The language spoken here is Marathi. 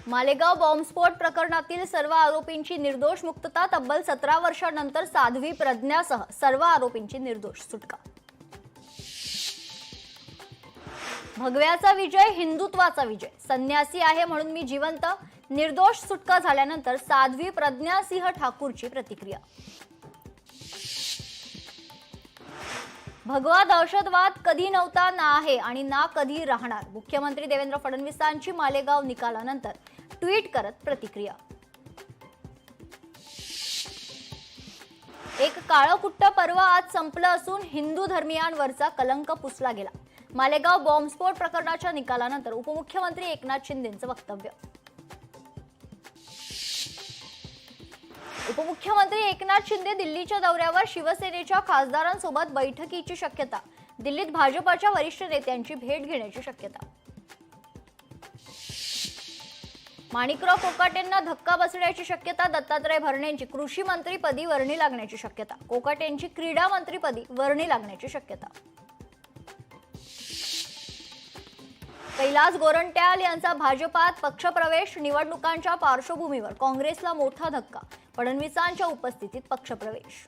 मालेगाव बॉम्बस्फोट प्रकरणातील सर्व आरोपींची निर्दोष मुक्तता, तब्बल 17 वर्षांनंतर साध्वी प्रज्ञासह सर्व आरोपींची निर्दोष सुटका। भगव्याचा विजय, हिंदुत्वाचा विजय, संन्यासी आहे म्हणून मी जिवंत, निर्दोष सुटका झाल्यानंतर साध्वी प्रज्ञासिंह ठाकूरची प्रतिक्रिया। भगवा दहशतवाद कधी नव्हता, ना आहे आणि ना कधी राहणार, मुख्यमंत्री देवेंद्र फडणवीसांची मालेगाव निकालानंतर ट्विट करत प्रतिक्रिया। एक काळकुट्ट पर्व आज संपलं असून हिंदू धर्मीयांवरचा कलंक पुसला गेला। मालेगाव बॉम्बस्फोट प्रकरणाच्या निकालानंतर उपमुख्यमंत्री एकनाथ शिंदेंचं वक्तव्य। उपमुख्यमंत्री एकनाथ शिंदे दिल्लीच्या दौऱ्यावर, शिवसेनेच्या खासदारांसोबत बैठकीची शक्यता, दिल्लीत भाजपच्या वरिष्ठ नेत्यांची भेट घेण्याची शक्यता। माणिकराव कोकाटेंना धक्का बसण्याची शक्यता, दत्तात्रय भरणेंची कृषी मंत्रीपदी वर्णी लागण्याची शक्यता, कोकाटेंची क्रीडा मंत्रीपदी वर्णी लागण्याची शक्यता। कैलास गोरंट्याल यांचा भाजपात पक्षप्रवेश, निवडणुकांच्या पार्श्वभूमीवर काँग्रेसला मोठा धक्का, फडणवीसांच्या उपस्थितीत पक्षप्रवेश।